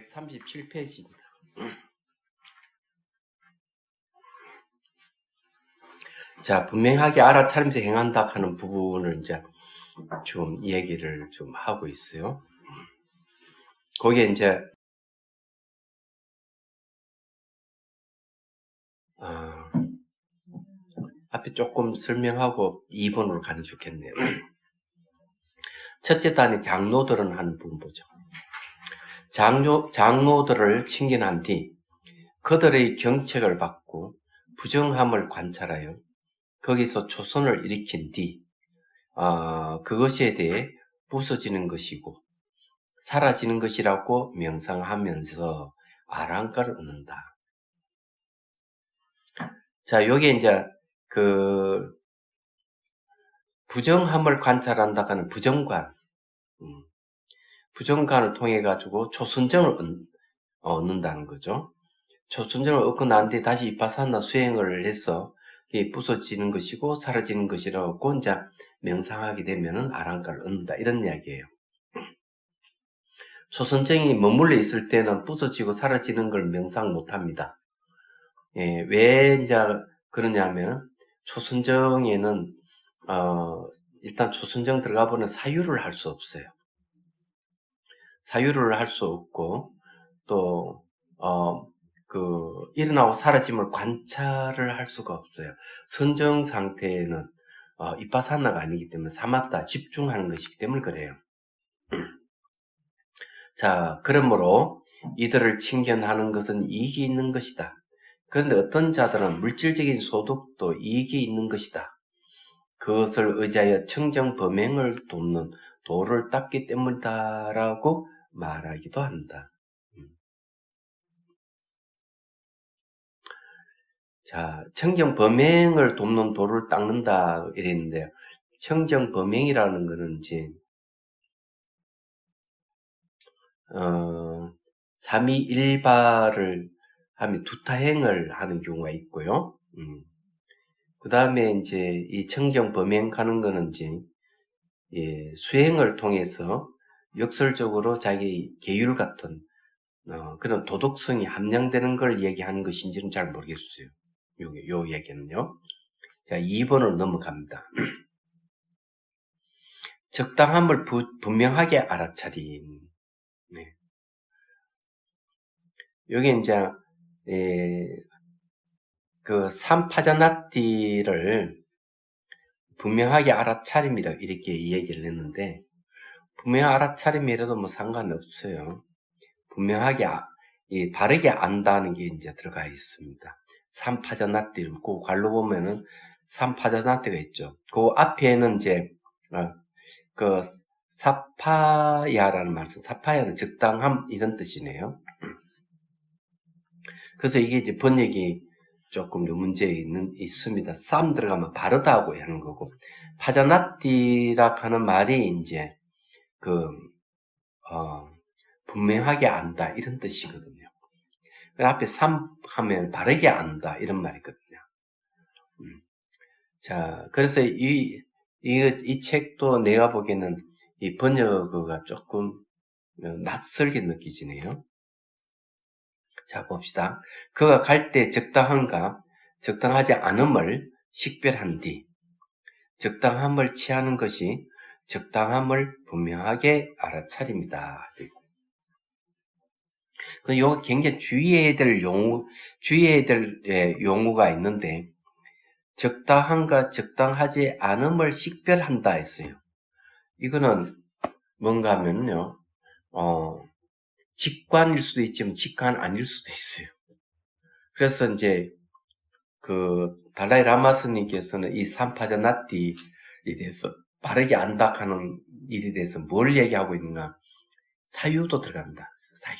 137페이지입니다. 자, 분명하게 알아차리면서 행한다 하는 부분을 이제 좀 얘기를 좀 하고 있어요. 거기에 이제 앞에 조금 설명하고 2번으로 가는 게 좋겠네요. 첫째 단위 장로들은 하는 부분 보죠. 장로들을 칭견한 뒤 그들의 경책을 받고 부정함을 관찰하여 거기서 초선을 일으킨 뒤 그것에 대해 부서지는 것이고 사라지는 것이라고 명상하면서 아랑가를 얻는다. 자, 여기 이제 부정함을 관찰한다 하는 부정관을 통해 가지고 초선정을 얻는다는 거죠. 초선정을 얻고 난 뒤에 다시 이파사나 수행을 해서 부서지는 것이고 사라지는 것이라고 이제 명상하게 되면은 아랑가를 얻는다, 이런 이야기예요. 초선정이 머물러 있을 때는 부서지고 사라지는 걸 명상 못 합니다. 예, 왜 이제 그러냐면 초선정에는 일단 초선정 들어가 보면 사유를 할 수 없어요. 사유를 할 수 없고 또 일어나고 사라짐을 관찰을 할 수가 없어요. 선정 상태에는 이파사나가 아니기 때문에 사마타, 집중하는 것이기 때문에 그래요. 자, 그러므로 이들을 칭견하는 것은 이익이 있는 것이다. 그런데 어떤 자들은 물질적인 소득도 이익이 있는 것이다. 그것을 의지하여 청정 범행을 돕는 도를 닦기 때문이다라고 말하기도 한다. 자, 청정 범행을 돕는 도를 닦는다 이랬는데요. 청정 범행이라는 거는 이제 삼위일바를 하면 두타행을 하는 경우가 있고요. 그 다음에 이제 이 청정 범행하는 거는 이제 수행을 통해서 역설적으로 자기 계율 같은 그런 도덕성이 함량되는 걸 얘기하는 것인지는 잘 모르겠어요. 요 얘기는요. 자, 2번으로 넘어갑니다. 적당함을 분명하게 알아차림. 네. 여기 이제 삼파자나띠를 분명하게 알아차림이라 이렇게 얘기를 했는데, 분명 알아차림이라도 뭐 상관없어요. 분명하게 바르게 안다는 게 이제 들어가 있습니다. 삼파자나띠, 그 관로 보면은 삼파자나띠가 있죠. 그 앞에는 이제 사파야라는 말씀, 사파야는 적당함 이런 뜻이네요. 그래서 이게 이제 번역이 조금 문제 있습니다. 쌈 들어가면 바르다고 하는 거고, 파자나띠라 하는 말이 이제 분명하게 안다 이런 뜻이거든요. 앞에 쌈 하면 바르게 안다 이런 말이거든요. 자, 그래서 이 책도 내가 보기에는 이 번역어가 조금 낯설게 느껴지네요. 자, 봅시다. 그가 갈 때 적당한가, 적당하지 않음을 식별한 뒤, 적당함을 취하는 것이 적당함을 분명하게 알아차립니다. 요거 굉장히 주의해야 될 용어가 있는데, 적당한가, 적당하지 않음을 식별한다 했어요. 이거는 뭔가 하면요, 직관일 수도 있지만 직관 아닐 수도 있어요. 그래서 이제 달라이 라마 스님께서는 이 삼파자나띠에 대해서 바르게 안다하는 일에 대해서 뭘 얘기하고 있는가? 사유도 들어간다. 사유.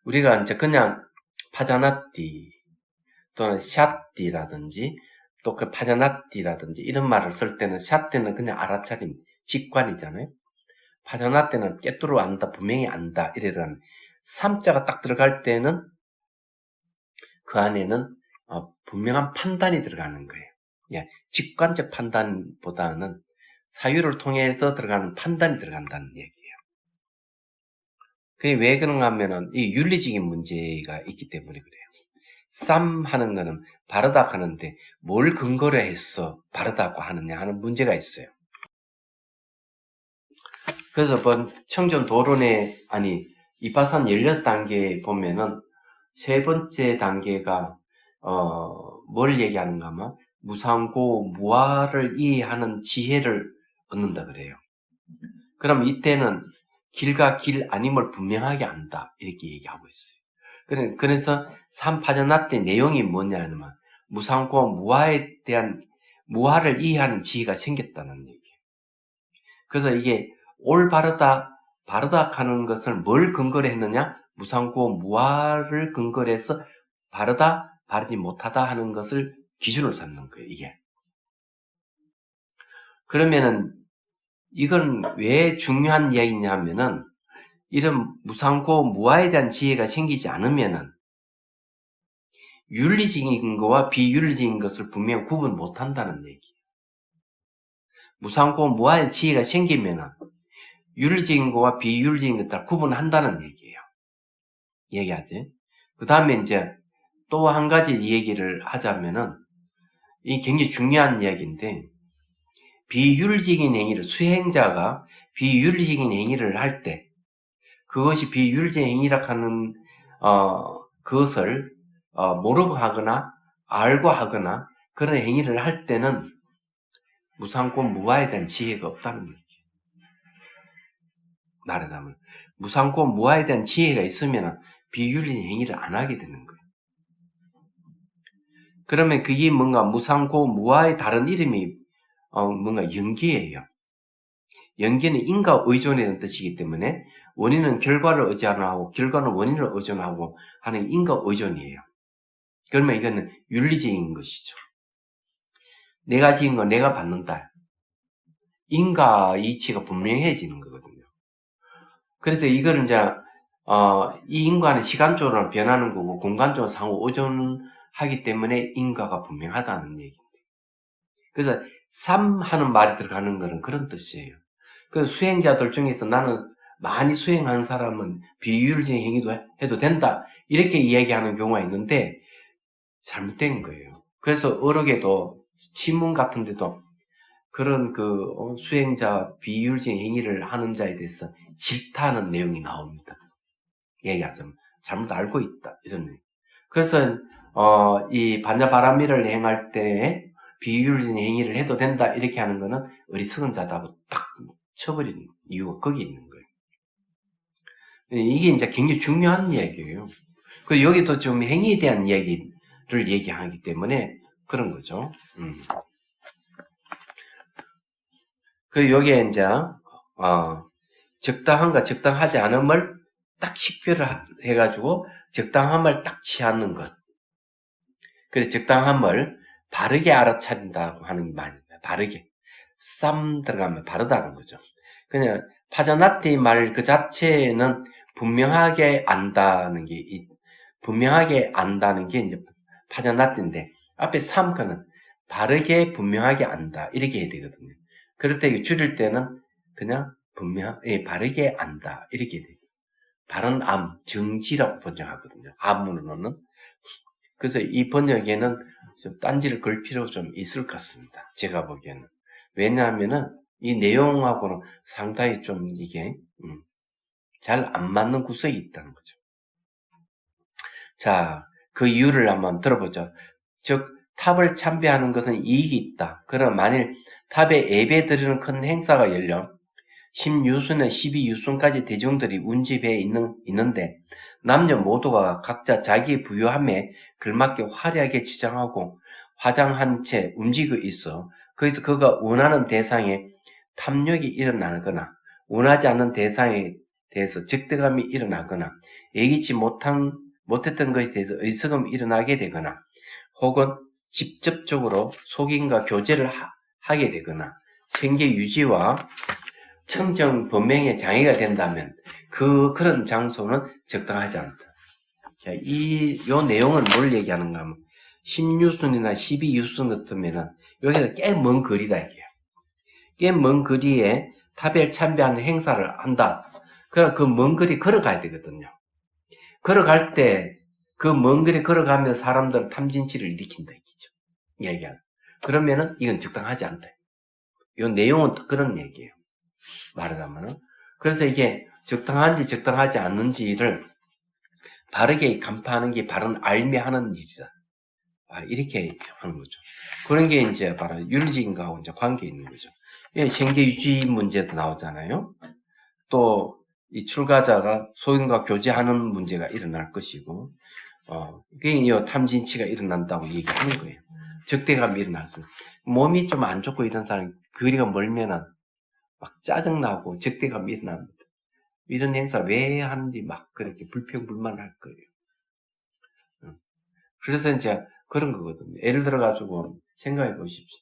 우리가 이제 그냥 파자나띠 또는 샷띠라든지 또 그 파자나띠라든지 이런 말을 쓸 때는 샷띠는 그냥 알아차림, 직관이잖아요. 파자나띠는 깨뚫어 안다, 분명히 안다 이래라는 삼자가 딱 들어갈 때는 그 안에는 분명한 판단이 들어가는 거예요. 예, 직관적 판단보다는 사유를 통해서 들어가는 판단이 들어간다는 얘기예요. 그게 왜 그런가 하면은 이 윤리적인 문제가 있기 때문에 그래요. 쌈 하는 거는 바르다 하는데 뭘 근거로 해서 바르다고 하느냐 하는 문제가 있어요. 그래서 청정 도론의 이파산 16단계 보면은 세 번째 단계가 뭘 얘기하는가 하면 무상고 무아를 이해하는 지혜를 얻는다 그래요. 그럼 이때는 길과 길 아님을 분명하게 안다 이렇게 얘기하고 있어요. 그래서 삼파전하때 내용이 뭐냐면 무상고 무아에 대한 무아를 이해하는 지혜가 생겼다는 얘기예요. 그래서 이게 올바르다 바르다 하는 것을 뭘 근거로 했느냐? 무상고 무아를 근거로 해서 바르다 바르지 못하다 하는 것을 기준으로 삼는 거예요. 이게. 그러면은 이건 왜 중요한 이야기냐 하면은 이런 무상고 무아에 대한 지혜가 생기지 않으면은 윤리적인 거와 비윤리적인 것을 분명히 구분 못한다는 얘기예요. 무상고 무아의 지혜가 생기면은 윤리적인 거와 비윤리적인 것들을 구분한다는 얘기예요. 얘기하지. 그 다음에 이제 또 한 가지 얘기를 하자면은 이 굉장히 중요한 이야기인데 비윤리적인 행위를 수행자가 비윤리적인 행위를 할 때 그것이 비윤리적인 행위라 하는 그것을 모르고 하거나 알고 하거나 그런 행위를 할 때는 무상고 무아에 대한 지혜가 없다는 얘기예요. 말하자면 무상고 무아에 대한 지혜가 있으면 비윤리적인 행위를 안 하게 되는 거예요. 그러면 그게 뭔가 무상고 무아의 다른 이름이 뭔가 연기예요. 연기는 인과 의존이라는 뜻이기 때문에 원인은 결과를 의존하고 결과는 원인을 의존하고 하는 인과 의존이에요. 그러면 이거는 윤리적인 것이죠. 내가 지은 거 내가 받는다. 인과 이치가 분명해지는 거거든요. 그래서 이거는 이제 이 인과는 시간적으로 변하는 거고 공간적으로 상호 의존하기 때문에 인과가 분명하다는 얘기입니다. 그래서 삼 하는 말이 들어가는 거는 그런 뜻이에요. 그래서 수행자들 중에서 나는 많이 수행하는 사람은 비윤리적인 행위도 해도 된다 이렇게 이야기하는 경우가 있는데 잘못된 거예요. 그래서 어록에도 신문 같은 데도 그런 수행자 비윤리적인 행위를 하는 자에 대해서 질타하는 내용이 나옵니다. 얘기하자면 잘못 알고 있다 이런 얘기. 그래서 이 반야바라미를 행할 때 비윤리적인 행위를 해도 된다 이렇게 하는 거는 어리석은 자다고 딱 쳐버리는 이유가 거기 있는 거예요. 이게 이제 굉장히 중요한 이야기예요. 그리고 여기도 좀 행위에 대한 이야기를 얘기하기 때문에 그런 거죠. 그 여기에 이제 적당함과 적당하지 않음을 딱 식별을 해가지고 적당함을 딱 취하는 것. 그래서 적당함을 바르게 알아차린다고 하는 게 말입니다. 바르게. 쌈 들어가면 바르다는 거죠. 그냥 파자나티 말 그 자체는 분명하게 안다는 게 이제 파자나티인데 앞에 삼크는 바르게 분명하게 안다 이렇게 해야 되거든요. 그럴 때 줄일 때는 그냥 바르게 안다 이렇게 돼요. 바른 암, 정지라고 번역하거든요. 암으로는. 그래서 이 번역에는 좀 딴지를 걸 필요가 좀 있을 것 같습니다. 제가 보기에는. 왜냐하면은 이 내용하고는 상당히 좀 이게 잘 안 맞는 구석이 있다는 거죠. 자, 그 이유를 한번 들어보죠. 즉 탑을 참배하는 것은 이익이 있다. 그러나 만일 탑에 예배 드리는 큰 행사가 열려 10유순에 12유순까지 대중들이 운집해 있는데 남녀 모두가 각자 자기의 부유함에 걸맞게 화려하게 치장하고 화장한 채 움직이고 있어. 거기서 그가 원하는 대상에 탐욕이 일어나거나 원하지 않는 대상에 대해서 적대감이 일어나거나 예기치 못했던 것에 대해서 어리석음이 일어나게 되거나 혹은 직접적으로 속임과 교제를 하게 되거나 생계 유지와 청정 범행에 장애가 된다면 그런 장소는 적당하지 않다. 자, 요 내용은 뭘 얘기하는가 하면 10유순이나 12유순 같으면은 여기서 꽤 먼 거리다 이게요. 꽤 먼 거리에 탑에 참배하는 행사를 한다. 그럼 그 먼 거리 걸어가야 되거든요. 걸어갈 때 그 먼 거리 걸어가면 사람들은 탐진치를 일으킨다 얘기죠. 얘기하는. 그러면은 이건 적당하지 않다. 이 내용은 그런 얘기예요. 말하자면은. 그래서 이게 적당한지 적당하지 않는지를 바르게 간파하는 게 바른 알미하는 일이다. 이렇게 하는 거죠. 그런 게 이제 바로 윤리적인거하고 이제 관계 있는 거죠. 생계 유지 문제도 나오잖아요. 또 이 출가자가 소인과 교제하는 문제가 일어날 것이고, 그게 탐진치가 일어난다고 얘기하는 거예요. 적대감이 일어나서 몸이 좀 안 좋고 이런 사람 거리가 멀면은 막 짜증나고 적대감이 일어납니다. 이런 행사 왜 하는지 막 그렇게 불평불만할 거예요. 그래서 이제 그런 거거든요. 예를 들어가지고 생각해 보십시오.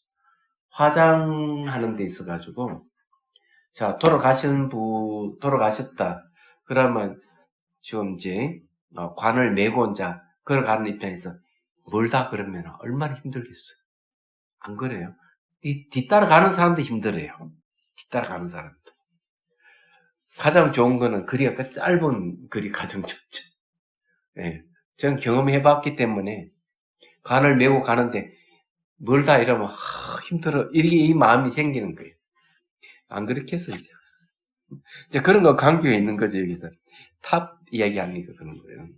화장하는 데 있어가지고, 자, 돌아가셨다. 그러면 지금 이제 관을 메고 이제 걸어가는 입장에서 멀다 그러면 얼마나 힘들겠어요. 안 그래요? 뒤따라가는 사람도 힘들어요. 뒤따라가는 사람도. 가장 좋은 거는 거리가 짧은 거리 가장 좋죠. 예. 저는 경험해봤기 때문에 관을 메고 가는데 멀다 이러면 힘들어. 이게 이 마음이 생기는 거예요. 안 그렇겠어 이제 그런 거 관계가 있는 거죠 여기다. 탑 이야기 아니고 그런 거예요.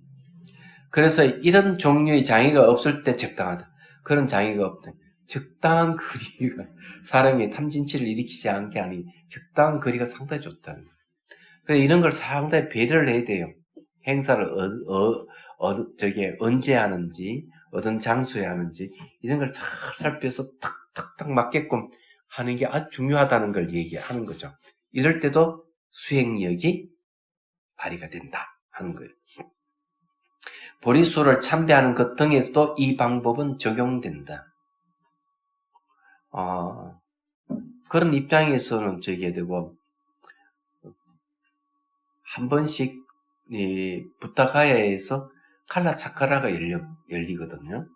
그래서 이런 종류의 장애가 없을 때 적당하다. 그런 장애가 없다. 적당한 거리가 사람의 탐진치를 일으키지 않게 하니 적당한 거리가 상당히 좋다는 거예요. 그래서 이런 걸 상당히 배려를 해야 돼요. 행사를 언제 하는지, 어떤 장소에 하는지 이런 걸 잘 살펴서 탁탁탁 맞게끔 하는 게 아주 중요하다는 걸 얘기하는 거죠. 이럴 때도 수행력이 발휘가 된다 하는 거예요. 보리수를 참배하는 것 등에서도 이 방법은 적용된다. 그런 입장에서는 저게 되고 한 번씩 이 부타가야에서 칼라 차카라가 열리거든요.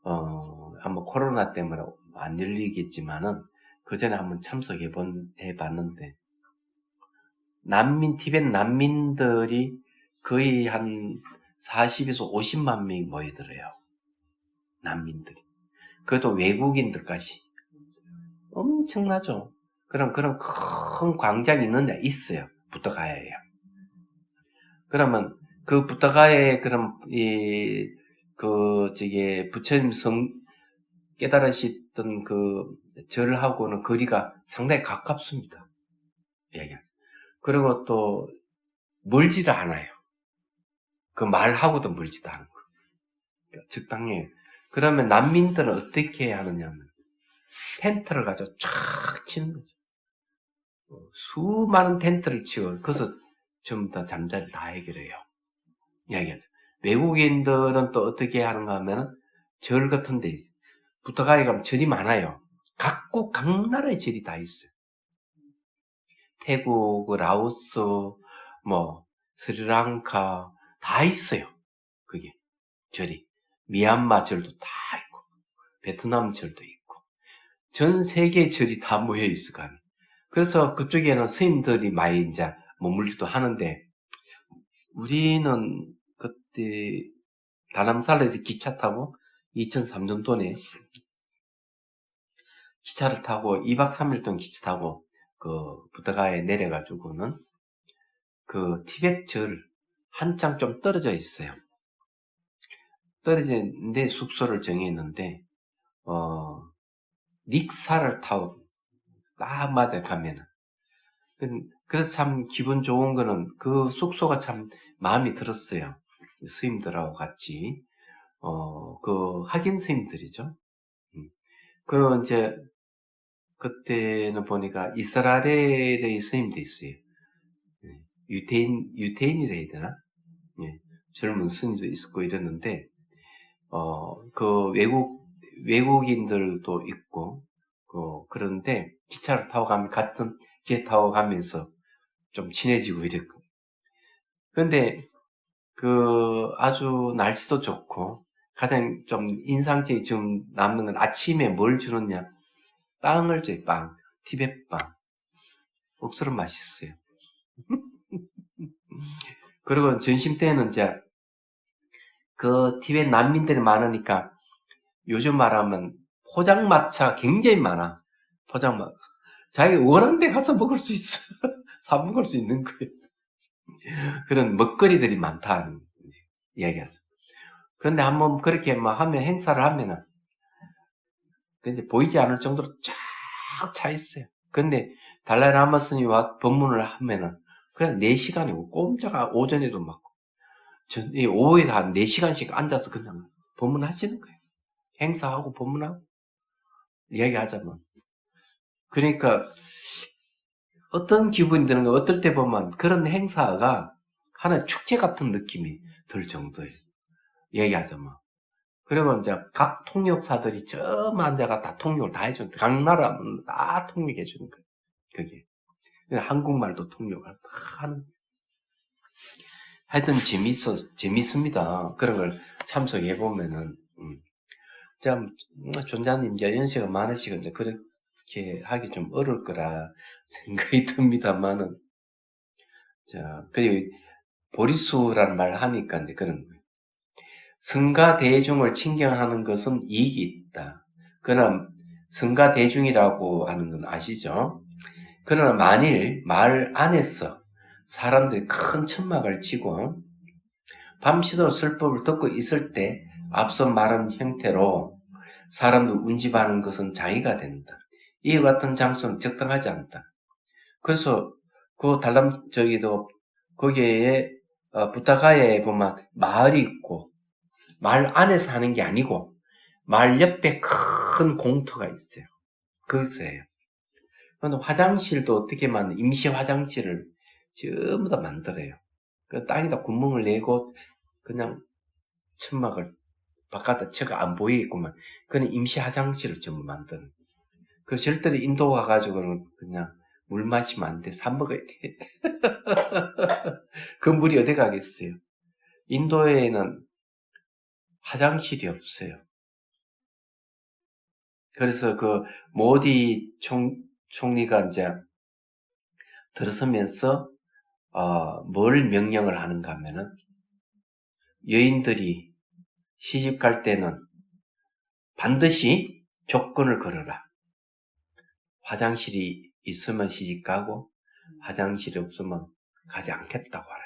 한번 코로나 때문에 안 열리겠지만은 그 전에 한번 해봤는데 티벳 난민들이 거의 한 40에서 50만 명이 모이더래요. 난민들이. 그것도 외국인들까지. 엄청나죠. 그런 큰 광장이 있느냐? 있어요. 부타가야에. 그러면 그 부타가야에 부처님 깨달으셨던 그 절하고는 거리가 상당히 가깝습니다. 그리고 또 멀지도 않아요. 그 말하고도 멀지도 않고. 그러니까 적당해요. 그러면 난민들은 어떻게 하느냐면 텐트를 가지고 쫙 치는 거죠. 수많은 텐트를 치고 거기서 전부 다 잠자리 다 해결해요. 이야기하죠. 외국인들은 또 어떻게 하는가 하면 절 같은 데 부타가에 가면 절이 많아요. 각국 각 나라의 절이 다 있어요. 태국, 라오스, 스리랑카 다 있어요. 그게 절이. 미얀마 절도 다 있고 베트남 절도 있고 전 세계 절이 다 모여 있어요. 그래서 그쪽에는 스님들이 많이 이제 머물기도 하는데 우리는 그때 다남살에서 기차 타고 2003년도에 기차를 타고 2박 3일 동안 기차 타고 그 부타가에 내려가지고는 그 티벳 절 한참 좀 떨어져 있어요. 떨어져 있는데 숙소를 정했는데 닉사를 타고 딱 맞아 가면은 그래서 참 기분 좋은 거는 그 숙소가 참 마음이 들었어요. 스님들하고 같이 그 학인 스님들이죠. 그 이제 그때는 보니까 이스라엘의 스님도 있어요. 유태인이라 해야 되나? 젊은 스님도 있었고 이랬는데 그 외국인들도 있고 그런데 기차를 타고 가면 같은 기차 타고 가면서 좀 친해지고 이랬고. 그런데 그 아주 날씨도 좋고 가장 좀 인상적이 좀 남는 건 아침에 뭘 주느냐? 빵을 줘요. 빵. 티벳빵. 억수로 맛있어요. 그리고 전심 때는 이제 그 티베트 난민들이 많으니까 요즘 말하면 포장마차 굉장히 많아. 포장마차. 자기가 원하는 데 가서 먹을 수 있어. 사 먹을 수 있는 거예요. 그런 먹거리들이 많다는 이야기하죠. 그런데 한번 그렇게 막 하면 행사를 하면은 근데 보이지 않을 정도로 쫙 차 있어요. 근데 달라이라마 스님이 와 법문을 하면은 그냥 4시간이고 꼼짝아 오전에도 막 오후에도 한 4시간씩 앉아서 그냥 법문하시는 거예요. 행사하고 법문하고 이야기하자면. 그러니까 어떤 기분이 드는 거 어떨 때 보면 그런 행사가 하나의 축제 같은 느낌이 들 정도예요. 얘기하자면. 그러면 이제 각 통역사들이 저 앉아가 다 통역을 다 해주는 각 나라 다 통역해 주는 거예요. 그게 한국말도 통역을 다 하는. 하여튼 재밌습니다. 그런 걸 참석해 보면은 참 존자님 이제 연세가 많으시고 이제 그렇게 하기 좀 어려울 거라 생각이 듭니다만은 자 그리고 보리수라는 말을 하니까 이제 그런 거예요. 성가 대중을 친경하는 것은 이익이 있다. 그러나 성가 대중이라고 하는 건 아시죠? 그러나 만일 말 안에서 사람들이 큰 천막을 치고 밤시도 설법을 듣고 있을 때 앞서 말한 형태로 사람들 운집하는 것은 장애가 된다. 이와 같은 장소는 적당하지 않다. 그래서 그 거기에 부타가에 보면 마을이 있고 마을 안에서 하는 게 아니고 마을 옆에 큰 공터가 있어요. 거기서예요. 그런데 화장실도 어떻게 만든 임시 화장실을 전부 다 만들어요. 그 땅에다 구멍을 내고 그냥 천막을 바깥에 쳐가 안 보이겠구만. 그는 임시 화장실을 전부 만드는. 그 절대로 인도 가가지고는 그냥 물 마시면 안 돼. 사 먹어야 돼. 그 물이 어디 가겠어요? 인도에는 화장실이 없어요. 그래서 그 모디 총리가 이제 들어서면서 뭘 명령을 하는가 하면은 여인들이 시집 갈 때는 반드시 조건을 걸어라. 화장실이 있으면 시집 가고 화장실이 없으면 가지 않겠다고 하라.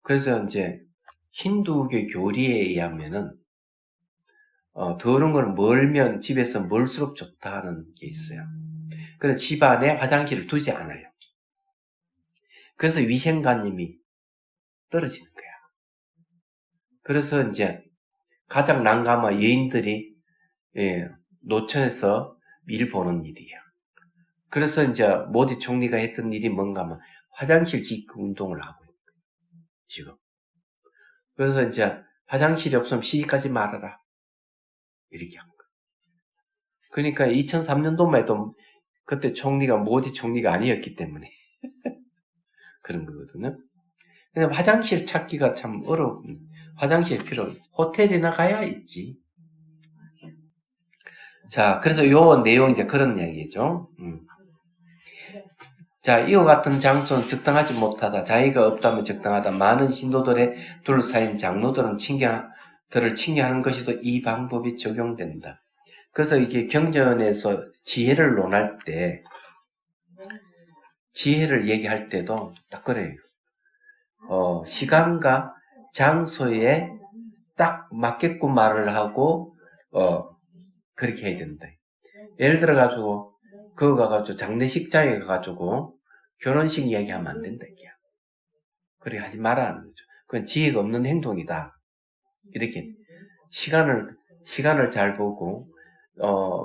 그래서 이제 힌두교 교리에 의하면은 더러운 걸 멀면 집에서 멀수록 좋다는 게 있어요. 그래서 집 안에 화장실을 두지 않아요. 그래서 위생관념이 떨어지는 거야. 그래서 이제 가장 난감한 여인들이 노천에서 일 보는 일이에요. 그래서 이제 모디 총리가 했던 일이 뭔가 하면 화장실 짓고 운동을 하고 있는 거예요. 지금. 그래서 이제 화장실이 없으면 시집가지 말아라. 이렇게 한 거예요. 그러니까 2003년도만 해도 그때 총리가 모디 총리가 아니었기 때문에 그런 거거든요. 근데 화장실 찾기가 참 어려운, 화장실 필요, 호텔이나 가야 있지. 자, 그래서 요 내용 이제 그런 이야기죠. 자, 이와 같은 장소는 적당하지 못하다. 자의가 없다면 적당하다. 많은 신도들의 둘러싸인 장로들은 들을 칭겨하는 것이도 이 방법이 적용된다. 그래서 이게 경전에서 지혜를 논할 때, 지혜를 얘기할 때도 딱 그래요. 시간과 장소에 딱 맞게끔 말을 하고, 그렇게 해야 된다. 예를 들어가지고, 그거 가가지고 장례식장에 가가지고 결혼식 이야기하면 안 된다. 그렇게 하지 말라는 거죠. 그건 지혜가 없는 행동이다. 이렇게 시간을 잘 보고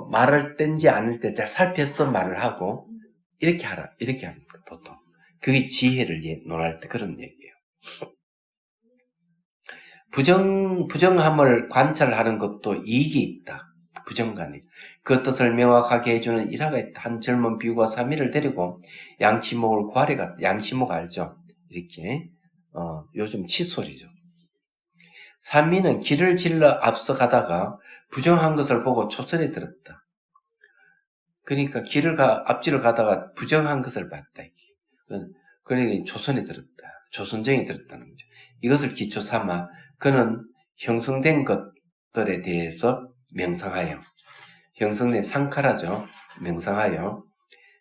말을 땐지 않을 때 잘 살펴서 말을 하고 이렇게 하라. 이렇게 하는 거예요. 보통. 그게 지혜를 논할 때 그런 얘기예요. 부정함을 관찰하는 것도 이익이 있다. 부정관이. 그 뜻을 명확하게 해주는 일화가 있다. 한 젊은 비구가 사미를 데리고 양치목을 과래 갔다. 양치목 알죠? 이렇게 요즘 칫솔이죠. 사미는 길을 질러 앞서가다가 부정한 것을 보고 초선에 들었다. 그러니까 앞길을 가다가 부정한 것을 봤다. 그러니까 조선이 들었다. 조선정이 들었다는 거죠. 이것을 기초 삼아 그는 형성된 것들에 대해서 명상하여, 형성된 상카라죠. 명상하여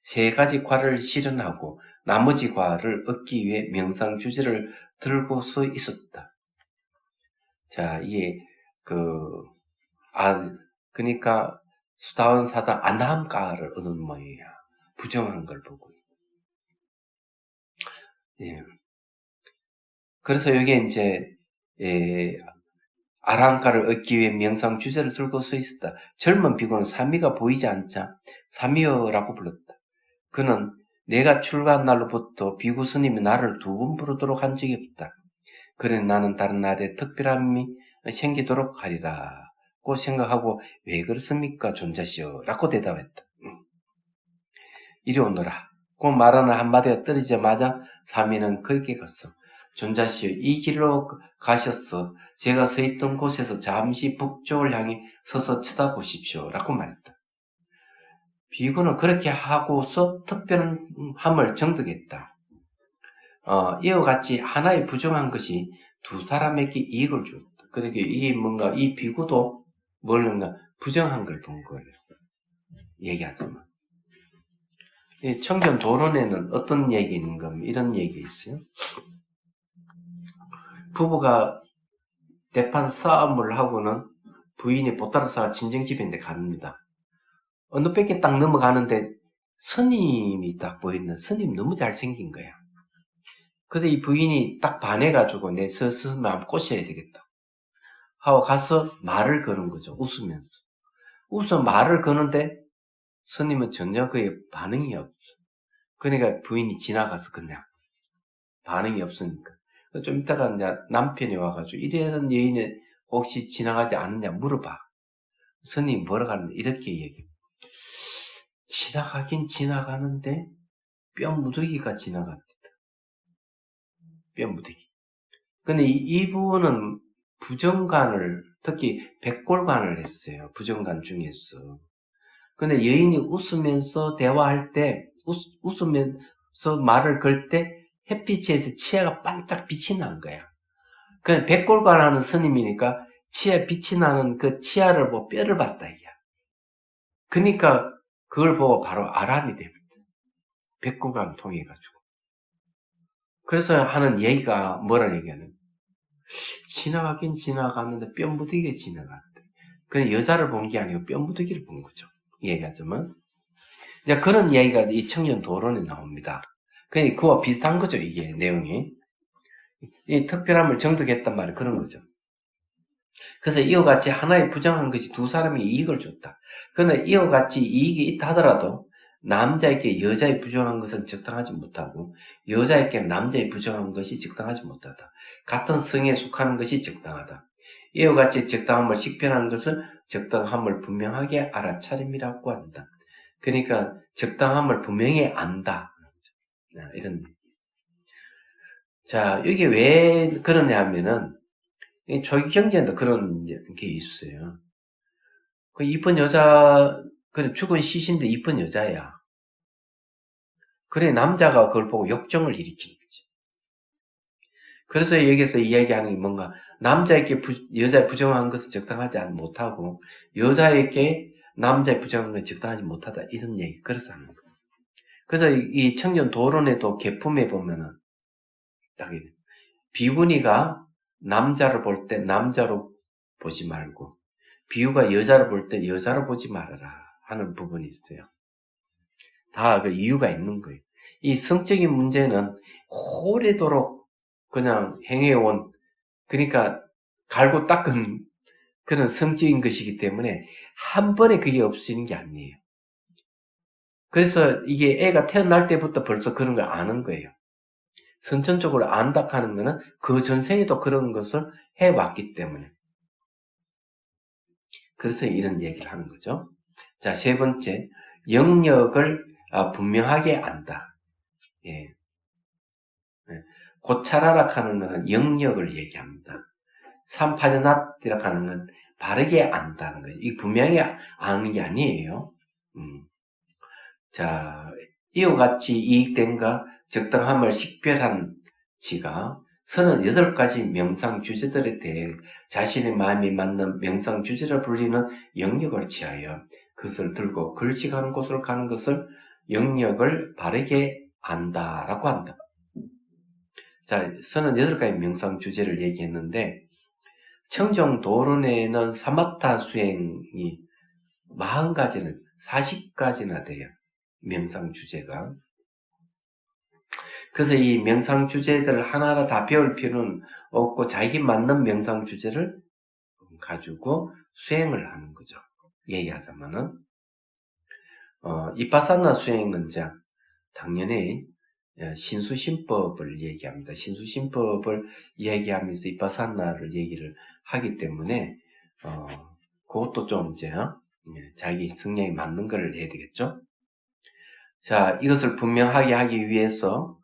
세 가지 과를 실현하고 나머지 과를 얻기 위해 명상 주제를 들고 서 있었다. 자, 이게 그러니까 수다원 사다 안함가를 얻는 모양이야. 부정한 걸 보고. 예. 그래서 여기에 이제 아랑가를 얻기 위해 명상 주제를 들고 서 있었다. 젊은 비구는 사미가 보이지 않자 사미여라고 불렀다. 그는 내가 출가한 날로부터 비구 스님이 나를 두 번 부르도록 한 적이 없다. 그래 나는 다른 날에 특별함이 생기도록 하리라고 생각하고 왜 그렇습니까 존자시여 라고 대답했다. 이리 오너라. 그 말하는 한마디가 떨어지자마자 사미는 거기에 갔어. 존자시여 이 길로 가셨어. 제가 서 있던 곳에서 잠시 북쪽을 향해 서서 쳐다보십시오 라고 말했다. 비구는 그렇게 하고서 특별함을 정득했다. 이와 같이 하나의 부정한 것이 두 사람에게 이익을 줬다. 그러니까 이게 뭔가 이 비구도 뭔가 부정한 걸 본 거예요. 얘기하자면. 청견 도론에는 어떤 얘기 있는가 하면 이런 얘기 있어요. 부부가 대판 싸움을 하고는 부인이 보따리 싸가 친정집에 이제 갑니다. 어느 뺏게 딱 넘어가는데 스님이 딱 보이는 스님 너무 잘생긴 거야. 그래서 이 부인이 딱 반해가지고 내 스스로 한번 꼬셔야 되겠다 하고 가서 말을 거는 거죠. 웃으면서. 웃어 말을 거는데 스님은 전혀 그의 반응이 없어. 그러니까 부인이 지나가서 그냥 반응이 없으니까. 좀 이따가 이제 남편이 와가지고 이래는 여인이 혹시 지나가지 않느냐 물어봐. 스님이 뭐라고 하는데 이렇게 얘기해. 지나가긴 지나가는데 뼈무더기가 지나갑니다. 뼈무더기. 근데 이분은 부정간을 특히 백골간을 했어요. 부정간 중에서. 근데 여인이 웃으면서 대화할 때 웃으면서 말을 걸 때 햇빛에서 치아가 반짝 빛이 난 거야. 그냥 백골간 하는 스님이니까 치아 빛이 나는 그 치아를 보고 뼈를 봤다 이게야. 그러니까 그걸 보고 바로 아란이 됩니다. 백골간 통해 가지고. 그래서 하는 얘기가 뭐라 얘기하는? 지나가긴 지나갔는데 뼈무더기가 지나갔대. 그냥 여자를 본 게 아니고 뼈무더기를 본 거죠. 얘기하자면. 이제 그런 이야기가 이 청년 도론에 나옵니다. 그러니까 그와 비슷한 거죠, 이게 내용이. 이 특별함을 정득했단 말이 그런 거죠. 그래서 이와 같이 하나의 부정한 것이 두 사람에게 이익을 줬다. 그러나 이와 같이 이익이 있다 하더라도 남자에게 여자의 부정한 것은 적당하지 못하고 여자에게 남자의 부정한 것이 적당하지 못하다. 같은 성에 속하는 것이 적당하다. 이와 같이 적당함을 식별하는 것은 적당함을 분명하게 알아차림이라고 한다. 그러니까 적당함을 분명히 안다. 이런. 자, 이게 왜 그러냐 하면은 조기 경제에도 그런 게 있어요. 그 이쁜 여자, 그냥 죽은 시신데 이쁜 여자야. 그래 남자가 그걸 보고 역정을 일으키는 거지. 그래서 여기서 이야기하는 게 뭔가 남자에게 여자의 부정한 것은 적당하지 못하고 여자에게 남자의 부정한 것은 적당하지 못하다 이런 얘기 그래서 하는 거예요. 그래서 이 청년 도론에도 계품에 보면은 딱 비구니가 남자를 볼 때 남자로 보지 말고 비유가 여자를 볼 때 여자로 보지 말아라 하는 부분이 있어요. 다 그 이유가 있는 거예요. 이 성적인 문제는 오래도록 그냥 행해온 그러니까 갈고 닦은 그런 성적인 것이기 때문에 한 번에 그게 없어지는 게 아니에요. 그래서 이게 애가 태어날 때부터 벌써 그런 걸 아는 거예요. 선천적으로 안다 하는 거는 그 전생에도 그런 것을 해왔기 때문에. 그래서 이런 얘기를 하는 거죠. 자, 세 번째, 영역을 분명하게 안다. 예. 고차라락 하는 것은 영역을 얘기합니다. 삼파자낫이라고 하는 건 바르게 안다는 거예요. 이 분명히 아는 게 아니에요. 자, 이와 같이 이익된가 적당함을 식별한 지가 38가지 명상 주제들에 대해 자신의 마음이 맞는 명상 주제를 불리는 영역을 취하여 그것을 들고 글씨가는 곳으로 가는 것을 영역을 바르게 안다라고 한다. 자, 38가지 명상 주제를 얘기했는데 청정도론에는 사마타 수행이 40가지는 40가지나 돼요. 명상 주제가. 그래서 이 명상 주제들을 하나하나 다 배울 필요는 없고 자기 맞는 명상 주제를 가지고 수행을 하는 거죠. 얘기하자면은 이파사나 수행은 자 당연히 신수심법을 얘기합니다. 신수심법을 얘기하면서 이파사나를 얘기를 하기 때문에 그것도 좀 이제 자기 성향에 맞는 걸 해야 되겠죠. 자, 이것을 분명하게 하기 위해서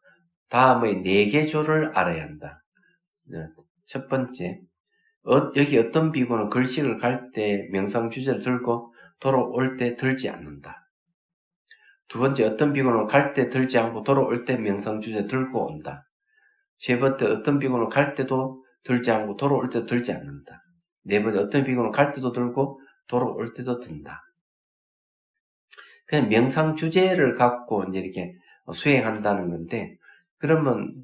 다음의 4개조를 알아야 한다. 첫 번째, 여기 어떤 비구는 글식을 갈 때 명상 주제를 들고 돌아올 때 들지 않는다. 두 번째, 어떤 비구는 갈 때 들지 않고 돌아올 때 명상 주제 들고 온다. 세 번째, 어떤 비구는 갈 때도 들지 않고 돌아올 때도 들지 않는다. 네 번째, 어떤 비구는 갈 때도 들고 돌아올 때도 든다. 그냥 명상 주제를 갖고 이제 이렇게 수행한다는 건데, 그러면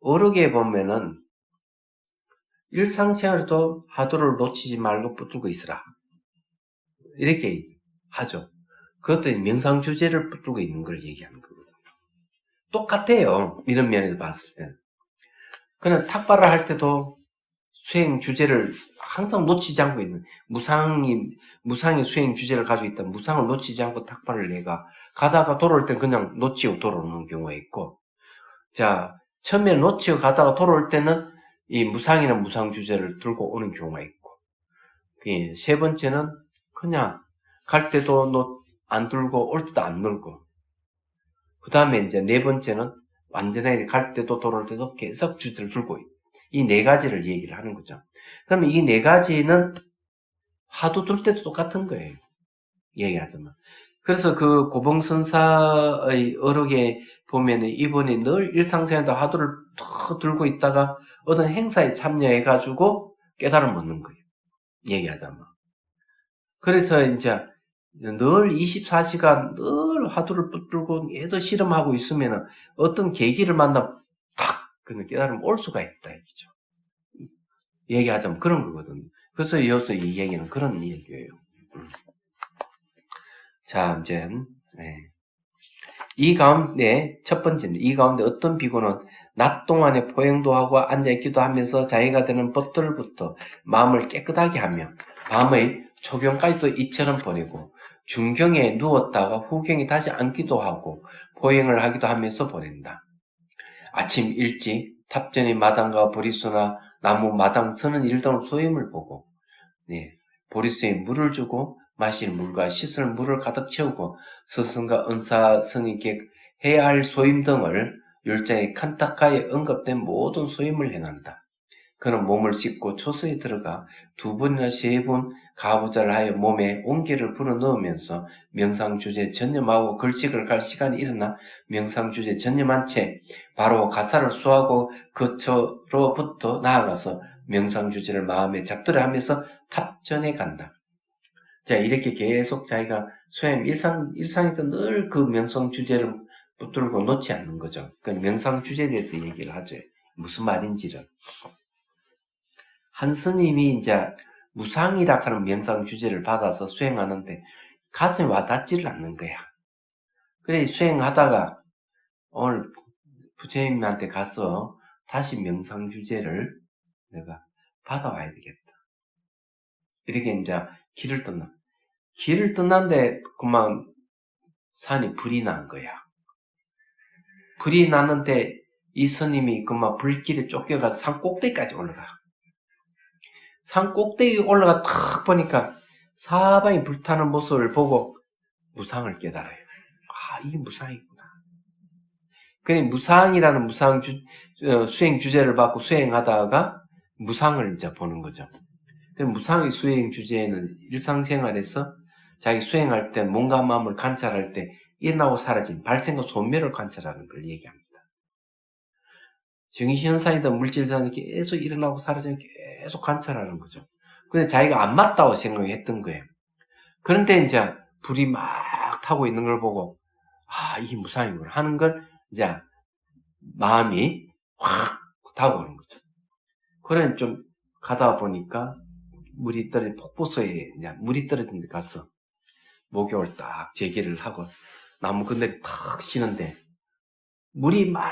어록에 보면은 일상생활에도 화두를 놓치지 말고 붙들고 있으라. 이렇게 하죠. 그것도 명상 주제를 붙들고 있는 걸 얘기하는 거거든요. 똑같아요. 이런 면에서 봤을 때는. 그냥 탁발을 할 때도 수행 주제를 항상 놓치지 않고 있는, 무상의 수행 주제를 가지고 있다. 무상을 놓치지 않고 탁발을 내가 가다가 돌아올 땐 그냥 놓치고 돌아오는 경우가 있고, 자, 처음에 놓치고 가다가 돌아올 때는 이 무상이나 무상 주제를 들고 오는 경우가 있고, 세 번째는 그냥 갈 때도 안 들고 올 때도 안 들고, 그 다음에 이제 네 번째는 완전하게 갈 때도 돌아올 때도 계속 주제를 들고 있고, 이 4가지를 얘기를 하는 거죠. 그러면 이 4가지는 화두 들 때도 똑같은 거예요. 얘기하자면. 그래서 그 고봉선사의 어록에 보면 이분이 늘 일상생활에도 화두를 더 들고 있다가 어떤 행사에 참여해가지고 깨달음 얻는 거예요. 얘기하자면. 그래서 이제 늘 24시간 늘 화두를 붙들고 얘도 실험하고 있으면 어떤 계기를 만나 탁 그냥 깨달음 올 수가 있다 얘기죠. 얘기하자면 그런 거거든요. 그래서 이어서 이 얘기는 그런 얘기예요. 자, 이제 이 가운데 첫 번째입니다. 이 가운데 어떤 비구는 낮 동안에 포행도 하고 앉아있기도 하면서 자기가 되는 법들부터 마음을 깨끗하게 하며 밤의 초경까지도 이처럼 보내고 중경에 누웠다가 후경에 다시 앉기도 하고 포행을 하기도 하면서 보낸다. 아침 일찍 탑전의 마당과 보리수나 나무 마당 서는 일동을 소임을 보고 보리수에 물을 주고 마실 물과 씻을 물을 가득 채우고 스승과 은사 스님께 해야 할 소임 등을 율장에 칸타카에 언급된 모든 소임을 행한다. 그는 몸을 씻고 초소에 들어가 2번이나 3번 가부좌를 하여 몸에 온기를 불어넣으면서 명상주제에 전념하고 글식을 갈 시간이 일어나 명상주제에 전념한 채 바로 가사를 수하고 거처로부터 나아가서 명상주제를 마음에 작두를 하면서 탑전해 간다. 자, 이렇게 계속 자기가 수행 일상에서 늘 그 명상주제를 붙들고 놓지 않는 거죠. 그 명상주제에 대해서 얘기를 하죠. 무슨 말인지를. 한 스님이 이제 무상이라 하는 명상 주제를 받아서 수행하는데 가슴에 와닿지를 않는 거야. 그래 수행하다가 오늘 부처님한테 가서 다시 명상 주제를 내가 받아와야 되겠다. 이렇게 이제 길을 떠나. 길을 떠난데 그만 산이 불이 난 거야. 불이 났는데 이 스님이 그만 불길에 쫓겨가서 산 꼭대기까지 올라가. 산 꼭대기 올라가 탁 보니까 사방이 불타는 모습을 보고 무상을 깨달아요. 아, 이게 무상이구나. 그냥 무상이라는 수행 주제를 받고 수행하다가 무상을 이제 보는 거죠. 무상의 수행 주제에는 일상생활에서 자기 수행할 때 몸과 마음을 관찰할 때 일어나고 사라진 발생과 소멸을 관찰하는 걸 얘기합니다. 정신현상이든 물질현상이 계속 일어나고 사라지면 계속 관찰하는 거죠. 근데 자기가 안 맞다고 생각했던 거예요. 그런데 이제 불이 막 타고 있는 걸 보고, 이게 무상이구나 하는 걸 이제 마음이 확 타고 오는 거죠. 그래 좀 가다 보니까 물이 떨어진 폭포수에 이제 물이 떨어진 데 가서 목욕을 딱 재개를 하고 나무 그늘이 탁 쉬는데 물이 막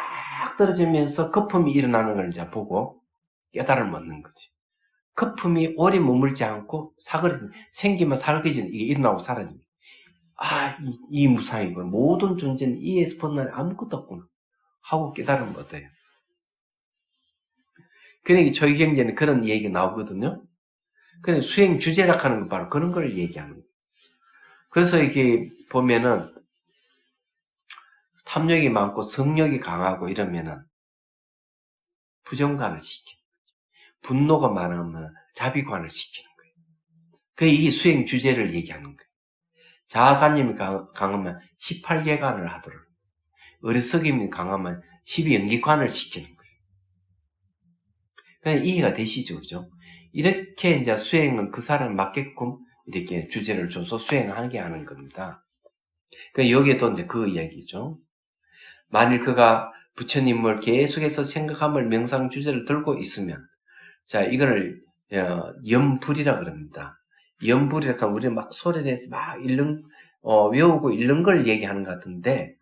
떨어지면서 거품이 일어나는 걸 이제 보고 깨달음을 얻는 거지. 거품이 오래 머물지 않고 사그러진 생기면 사그러지는 이게 일어나고 사라집니다. 이 무상이구나. 모든 존재는 이에서 벗어나는 아무것도 없구나 하고 깨달음을 얻어요. 그러니까 초기경제는 그런 얘기가 나오거든요. 그냥 수행 주제라 하는 건 바로 그런 걸 얘기하는 거예요. 그래서 이게 보면은 탐욕이 많고 성욕이 강하고 이러면은 부정관을 시키는 거죠. 분노가 많으면 자비관을 시키는 거예요. 이게 수행 주제를 얘기하는 거예요. 자아관념이 강하면 18개관을 하도록, 어리석임이 강하면 12연기관을 시키는 거예요. 그냥 이해가 되시죠, 그죠? 이렇게 이제 수행은 그 사람 맞게끔 이렇게 주제를 줘서 수행하게 하는 겁니다. 여기에도 이제 그 이야기죠. 만일 그가 부처님을 계속해서 생각함을 명상 주제를 들고 있으면, 자, 이거를 염불이라 그럽니다. 염불이라 하면 우리는 막 소리내서 막 외우고 읽는 걸 얘기하는 것 같은데,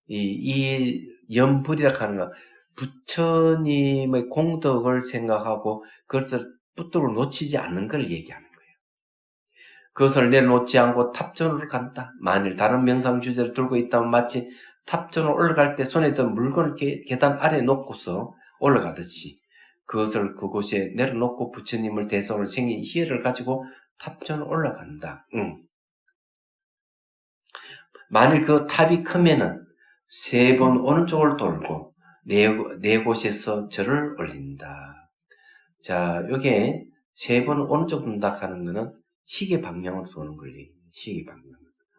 이 염불이라 하는 건 부처님의 공덕을 생각하고 그것을 붙들고 놓치지 않는 걸 얘기하는 거예요. 그것을 내려놓지 않고 탑전으로 간다. 만일 다른 명상 주제를 들고 있다면 마치 탑전으로 올라갈 때 손에 든 물건을 계단 아래에 놓고서 올라가듯이 그것을 그곳에 내려놓고 부처님을 대성을 생긴 희열을 가지고 탑전으로 올라간다. 만일 그 탑이 크면은 3번 오른쪽을 돌고 4곳에서 절을 올린다. 자, 요게 3번 오른쪽 돈다 하는 거는 시계 방향으로 도는 걸 얘기해요. 시계 방향.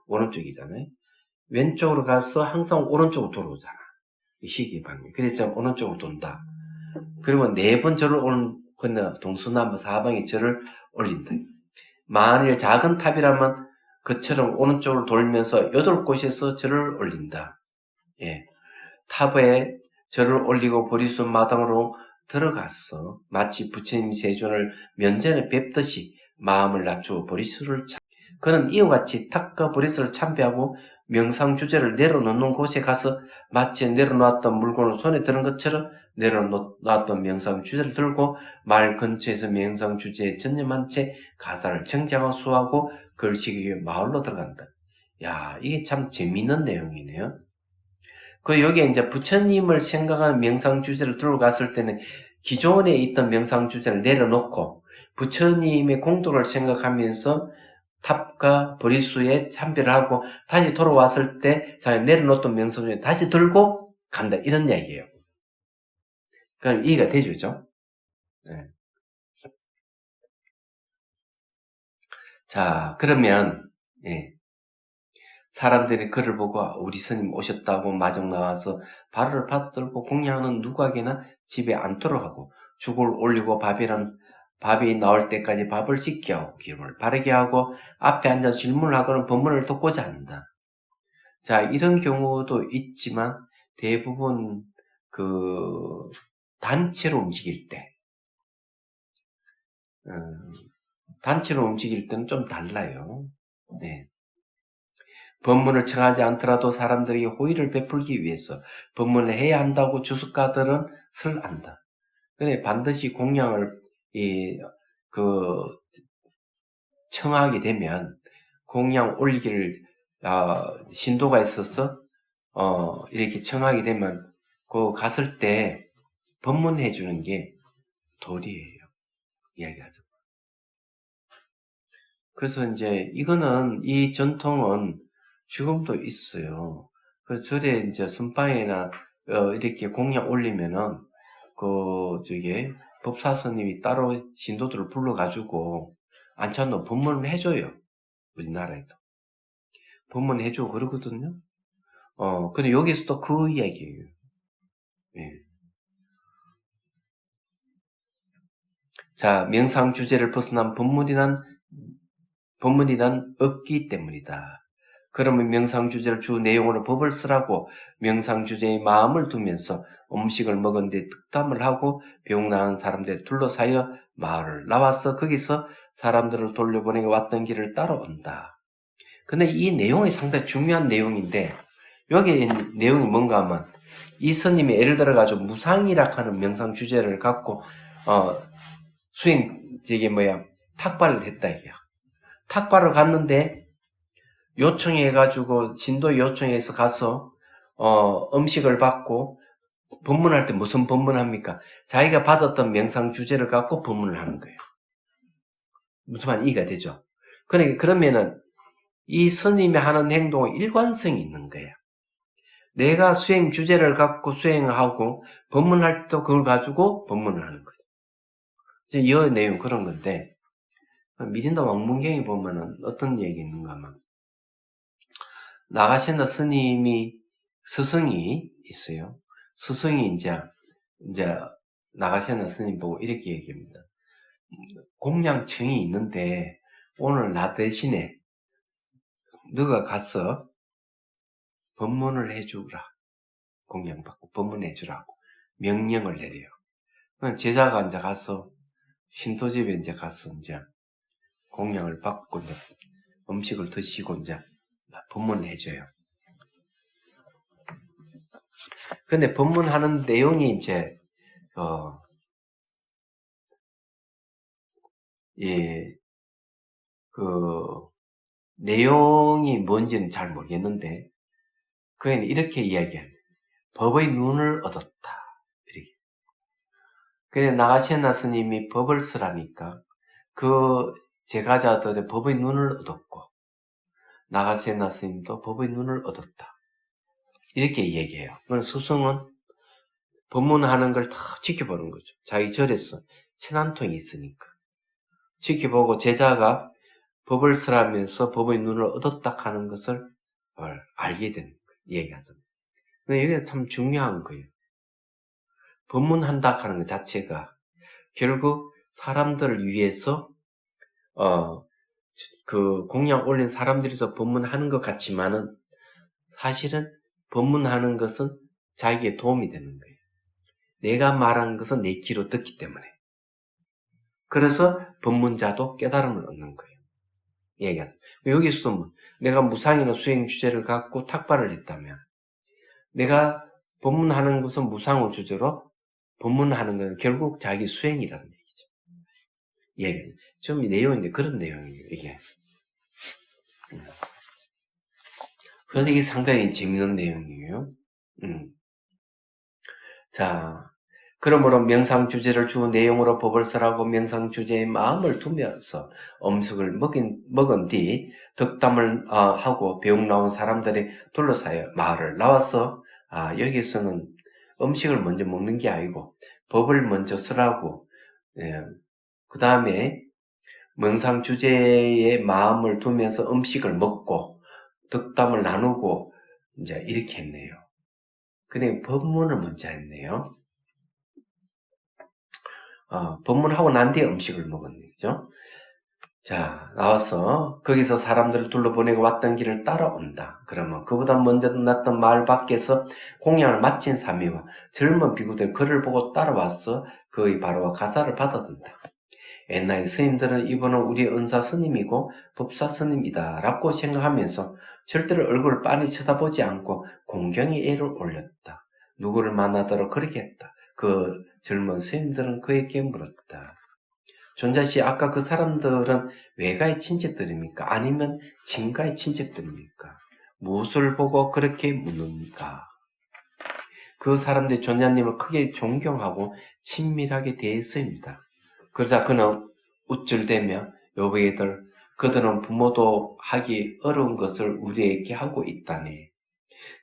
오른쪽이잖아요. 왼쪽으로 가서 항상 오른쪽으로 돌아오잖아. 시계 방향. 그래서 오른쪽으로 돈다. 그리고 4번 절을 오는, 동서남북 사방에 절을 올린다. 만일 작은 탑이라면 그처럼 오른쪽으로 돌면서 8곳에서 절을 올린다. 예. 탑에 절을 올리고 보리수 마당으로 들어갔어. 마치 부처님 세존을 면전에 뵙듯이 마음을 낮추어 보리수를 그는 이와 같이 탑과 보리수를 참배하고 명상 주제를 내려놓는 곳에 가서 마치 내려놓았던 물건을 손에 드는 것처럼 내려놓았던 명상 주제를 들고 말 근처에서 명상 주제에 전념한 채 가사를 정장하고 수하고 걸식이 마을로 들어간다. 야, 이게 참 재미있는 내용이네요. 여기에 이제 부처님을 생각하는 명상 주제를 들고 갔을 때는 기존에 있던 명상 주제를 내려놓고 부처님의 공덕을 생각하면서 탑과 보리수에 참배를 하고 다시 돌아왔을 때 내려놓던 명상 주제 다시 들고 간다. 이런 얘기예요. 그럼 이해가 되죠, 그죠? 네. 자, 그러면 사람들이 그를 보고 우리 스님 오셨다고 마중 나와서 발을 받아들고 공양하는 누구에게나 집에 앉도록 하고 죽을 올리고 밥이 나올 때까지 밥을 씻게 하고 기름을 바르게 하고 앞에 앉아 질문을 하고는 법문을 듣고자 한다. 자, 이런 경우도 있지만 대부분 단체로 움직일 때 단체로 움직일 때는 좀 달라요. 네. 법문을 청하지 않더라도 사람들에게 호의를 베풀기 위해서 법문을 해야 한다고 주석가들은 설한다. 그래 반드시 공양을 청하게 되면 공양 올리기를 신도가 있어서 이렇게 청하게 되면 갔을 때 법문해 주는 게 도리예요. 이야기하죠. 그래서 이제 이 전통은 지금도 있어요. 그래서 절에 이제 선방에나 이렇게 공양 올리면은 법사스님이 따로 신도들을 불러가지고 안창도 법문을 해줘요. 우리나라에도 법문 해주고 그러거든요. 근데 여기서도 그 이야기예요. 예. 자, 명상 주제를 벗어난 법문이란 없기 때문이다. 그러면 명상 주제를 주 내용으로 법을 쓰라고 명상 주제의 마음을 두면서 음식을 먹은 뒤 득담을 하고 병 나은 사람들이 둘러싸여 마을을 나와서 거기서 사람들을 돌려보내고 왔던 길을 따라온다. 근데 이 내용이 상당히 중요한 내용인데 여기 내용이 뭔가 하면 이 스님이 예를 들어가지고 무상이라 하는 명상 주제를 갖고 탁발을 했다 이게야. 탁발을 갔는데 요청해가지고 진도 요청해서 가서 음식을 받고 법문할 때 무슨 법문합니까? 자기가 받았던 명상 주제를 갖고 법문을 하는 거예요. 무슨 말 이해가 되죠? 그러면은 이 스님이 하는 행동은 일관성이 있는 거예요. 내가 수행 주제를 갖고 수행하고 법문할 때도 그걸 가지고 법문을 하는 거죠. 이 내용 그런 건데 미린다 왕문경에 보면은 어떤 얘기 있는가 하면 나가시나 스승이 있어요. 스승이 이제 나가시나 스님 보고 이렇게 얘기합니다. 공양청이 있는데 오늘 나 대신에 너가 가서 법문을 해주라. 공양받고 법문해주라고 명령을 내려요. 제자가 이제 가서 신도집에 이제 가서 이제 공양을 받고 이제 음식을 드시고 이제 법문을 해줘요. 근데 법문하는 내용이 이제 내용이 뭔지는 잘 모르겠는데 그는 이렇게 이야기합니다. 법의 눈을 얻었다. 이렇게. 그래 나가시나 스님이 법을 쓰라니까 그 제가자들의 법의 눈을 얻었고 나가시나 스님도 법의 눈을 얻었다. 이렇게 얘기해요. 그래서 스승은 법문하는 걸 다 지켜보는 거죠. 자기 절에서 천안통이 있으니까. 지켜보고 제자가 법을 쓰라면서 법의 눈을 얻었다 하는 것을 알게 되는 거예요. 얘기하잖아요. 이게 참 중요한 거예요. 법문한다 하는 것 자체가 결국 사람들을 위해서 그 공양 올린 사람들이서 법문하는 것 같지만은 사실은 법문하는 것은 자기에게 도움이 되는 거예요. 내가 말한 것은 내 귀로 듣기 때문에. 그래서 법문자도 깨달음을 얻는 거예요. 얘기하죠. 여기서도 내가 무상이나 수행 주제를 갖고 탁발을 했다면 내가 법문하는 것은 무상의 주제로 법문하는 건 결국 자기 수행이라는 얘기죠. 예. 좀 이 내용인데 그런 내용이에요, 이게. 그래서 이게 상당히 재밌는 내용이에요. 자, 그러므로 명상 주제를 주 내용으로 법을 쓰라고 명상 주제의 마음을 두면서 음식을 먹은 뒤 덕담을 하고 병 나온 사람들이 둘러싸여 마을을 나와서 여기서는 음식을 먼저 먹는 게 아니고 법을 먼저 쓰라고 그 다음에 명상 주제의 마음을 두면서 음식을 먹고 덕담을 나누고 이제 이렇게 했네요. 그래 법문을 먼저 했네요. 법문하고 난 뒤에 음식을 먹었네, 그죠? 자, 나와서 거기서 사람들을 둘러보내고 왔던 길을 따라온다. 그러면 그보다 먼저 났던 마을 밖에서 공양을 마친 사미와 젊은 비구들 그를 보고 따라와서 그의 바로와 가사를 받아든다. 옛날 스님들은 이분은 우리 은사 스님이고 법사 스님이다 라고 생각하면서 절대로 얼굴을 빤히 쳐다보지 않고 공경의 예를 올렸다. 누구를 만나더라도 그렇게 했다. 그 젊은 스님들은 그에게 물었다. 존자씨, 아까 그 사람들은 외가의 친척들입니까? 아니면 친가의 친척들입니까? 무엇을 보고 그렇게 묻는가? 그 사람들이 존자님을 크게 존경하고 친밀하게 대했습니다. 그러자 그는 우쭐대며 여보게들 그들은 부모도 하기 어려운 것을 우리에게 하고 있다네.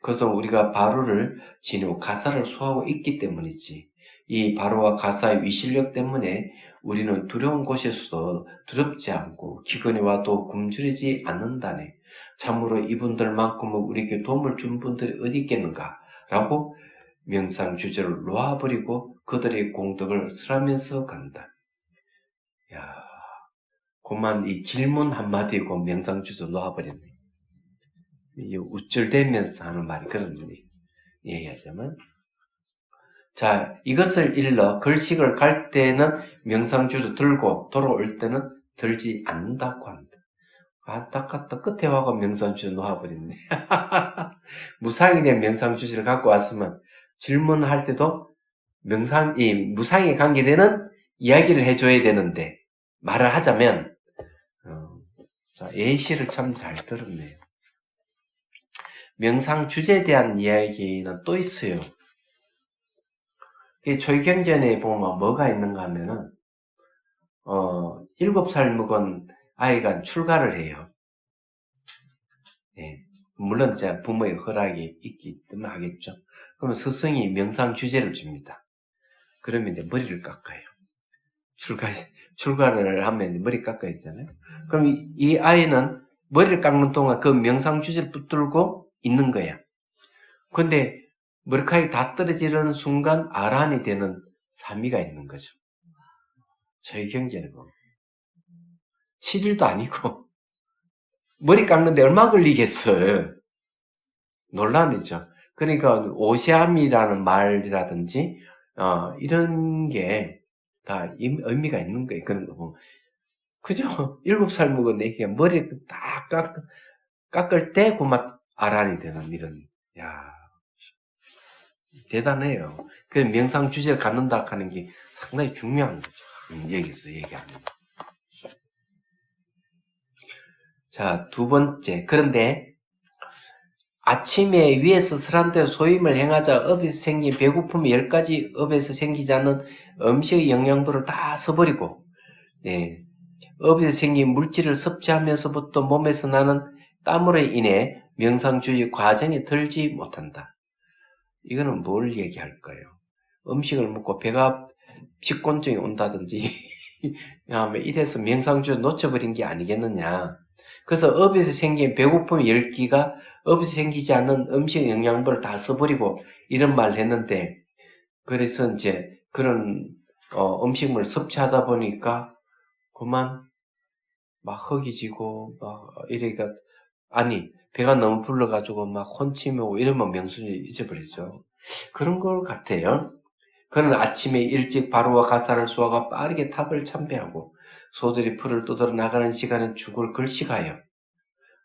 그래서 우리가 바로를 지니고 가사를 수하고 있기 때문이지. 이 바로와 가사의 위실력 때문에 우리는 두려운 곳에서도 두렵지 않고 기근이 와도 굶주리지 않는다네. 참으로 이분들만큼은 우리에게 도움을 준 분들이 어디 있겠는가? 라고 명상 주제를 놓아버리고 그들의 공덕을 쓰라면서 간다. 야, 그만 이 질문 한마디고 명상주저 놓아버렸네. 이게 우쭐대면서 하는 말이 그런 얘기하자면. 자, 이것을 일러 글식을 갈 때는 명상주를 들고 돌아올 때는 들지 않는다고 합니다. 안타깝다. 끝에 와가 명상주를 놓아버렸네. 무상이 된 명상주를 갖고 왔으면 질문할 때도 무상에 관계되는 이야기를 해줘야 되는데, 말을 하자면, 자, 예시를 참 잘 들었네요. 명상 주제에 대한 이야기는 또 있어요. 초기경전에 보면 뭐가 있는가 하면은, 7살 먹은 아이가 출가를 해요. 예. 물론, 부모의 허락이 있기 때문에 하겠죠. 그러면 스승이 명상 주제를 줍니다. 그러면 이제 머리를 깎아요. 출가를 하면 머리 깎아야 되잖아요. 그럼 이 아이는 머리를 깎는 동안 그 명상 주제를 붙들고 있는 거야. 근데 머리카락이 다 떨어지는 순간 아란이 되는 사미가 있는 거죠. 저희 경제는 7일도 아니고 머리 깎는데 얼마 걸리겠어요. 논란이죠. 그러니까 오시암이라는 말이라든지 이런 게 다 의미가 있는 거예요. 그런 거 보면. 그죠? 7살 먹은 애기가 머리 딱 깎을 때 그만 아란이 되는 이런, 야, 대단해요. 그 명상 주제를 갖는다 하는 게 상당히 중요한 거죠. 여기서 얘기하는. 자, 두 번째. 그런데 아침에 위에서 설한대로 소임을 행하자 업에서 생긴 배고픔이 10가지 업에서 생기지 않는 음식의 영양분을 다 써버리고, 네. 업에서 생긴 물질을 섭취하면서부터 몸에서 나는 땀으로 인해 명상주의 과정에 들지 못한다. 이거는 뭘 얘기할까요? 음식을 먹고 배가 식곤증이 온다든지 이래서 명상주의 놓쳐버린 게 아니겠느냐. 그래서 업에서 생긴 배고픔 10기가 업에서 생기지 않는 음식 영양분을 다 써버리고 이런 말을 했는데, 그래서 이제 그런 음식물을 섭취하다 보니까 그만 막 허기지고 막 이러니까, 아니 배가 너무 불러가지고 막 혼침이 오고 이러면 명수를 잊어버리죠. 그런 걸 같아요. 그는 아침에 일찍 바로와 가사를 수하가 빠르게 탑을 참배하고 소들이 풀을 떠들어 나가는 시간에 죽을 걸식하여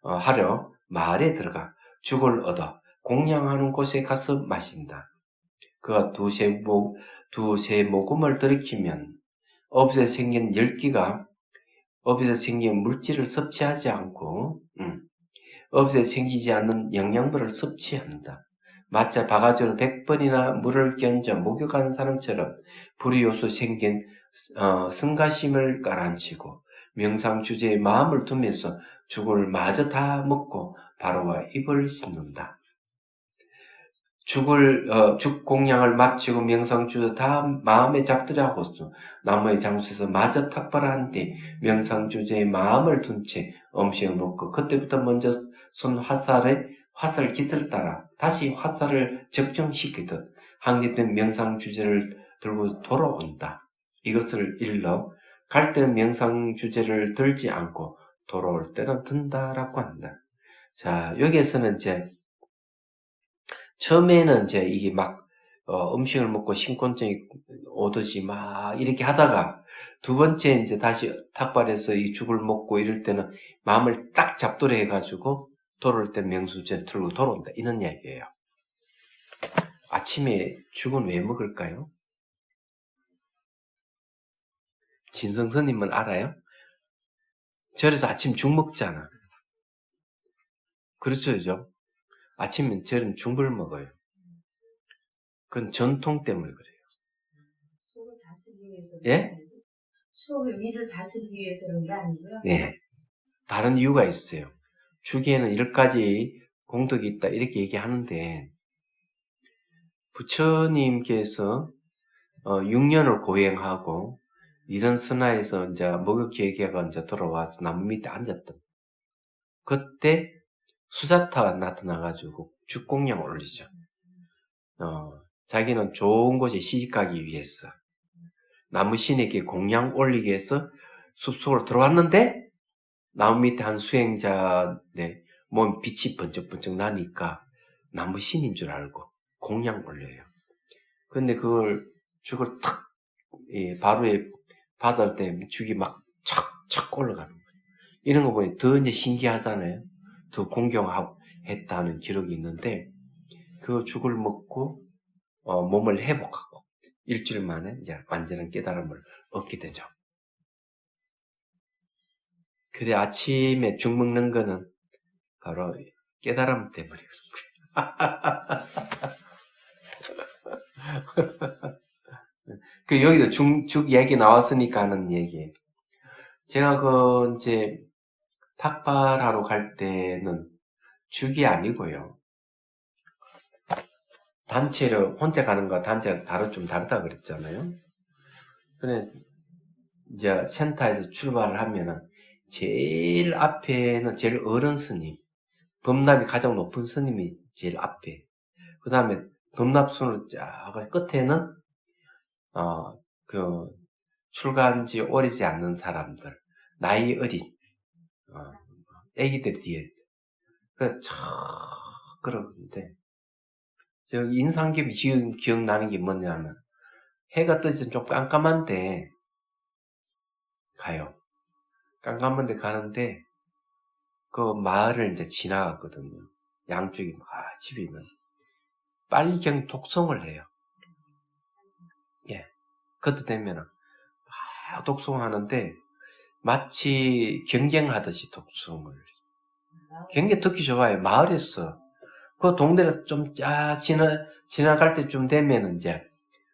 하려 마을에 들어가 죽을 얻어 공양하는 곳에 가서 마신다. 그가 두세 모금을 들이키면 업에서 생긴 열기가 업에서 생긴 물질을 섭취하지 않고 업에서 생기지 않는 영양분을 섭취한다. 마치 바가지로 100번이나 물을 견져 목욕하는 사람처럼 불이요소 생긴 승가심을 깔아앉히고 명상 주제에 마음을 두면서 죽을 마저 다 먹고 바로와 입을 씻는다. 죽 공양을 마치고 명상주도 다 마음에 잡들여 하고서 나무의 장소에서 마저 탁발한 뒤 명상주제에 마음을 둔 채 음식을 먹고 그때부터 먼저 손 화살 깃을 따라 다시 화살을 적정시키듯 확립된 명상주제를 들고 돌아온다. 이것을 일러 갈 때는 명상주제를 들지 않고 돌아올 때는 든다라고 한다. 자, 여기에서는 이제 처음에는 이제 이게 막 음식을 먹고 신곤증이 오듯이 막 이렇게 하다가 두 번째 이제 다시 탁발해서 이 죽을 먹고 이럴 때는 마음을 딱 잡돌이 해가지고 돌아올 때 명수제를 들고 돌아온다. 이런 이야기예요. 아침에 죽은 왜 먹을까요? 진성스님은 알아요? 절에서 아침 죽 먹잖아. 그렇죠, 그죠? 아침엔 절은 죽을 먹어요. 그건 전통 때문에 그래요. 속을 다스리기 위해서. 예? 속의 위를 다스리기 위해서 그런 게 아니고요. 네. 다른 이유가 있어요. 주기에는 10가지 공덕이 있다 이렇게 얘기하는데 부처님께서 6년을 고행하고 이런 선하에서 이제 목욕계획해가 이제 돌아와서 나무 밑에 앉았던 그때 수자타가 나타나가지고 죽공양 올리죠. 자기는 좋은 곳에 시집가기 위해서 나무 신에게 공양 올리기 위해서 숲속으로 들어왔는데 나무 밑에 한 수행자의 몸 빛이 번쩍번쩍 나니까 나무 신인 줄 알고 공양 올려요. 근데 그걸 죽을 탁 바로에 받을 때 죽이 막 착착 올라가는 거예요. 이런 거 보니 더 이제 신기하잖아요. 더 공경했다는 기록이 있는데 그 죽을 먹고 몸을 회복하고 일주일 만에 이제 완전한 깨달음을 얻게 되죠. 그래 아침에 죽 먹는 거는 바로 깨달음 때문에 그런 거예요. 그 여기도 죽 얘기 나왔으니까 하는 얘기예요. 제가 이제 탁발하러 갈 때는 죽이 아니고요. 단체로 혼자 가는 거 단체가 좀 다르다 그랬잖아요. 그래 이제 센터에서 출발을 하면은 제일 앞에는 제일 어른 스님, 범납이 가장 높은 스님이 제일 앞에. 그 다음에 범납순으로 쫙 끝에는 그 출가한 지 오래지 않는 사람들, 나이 어린 애기들 뒤에. 그래서 그러는데 저 인상 깊이 지금 기억나는 게 뭐냐면 해가 뜨지 좀 깜깜한데 가요. 깜깜한데 가는데 그 마을을 이제 지나갔거든요. 양쪽이 집이 있는 빨경 독송을 해요. 예. 그것도 되면은 막 독송하는데 마치 경쟁하듯이 독송을. 굉장히 듣기 좋아요. 마을에서 그 동네에서 좀 쫙 지나갈 때쯤 되면 이제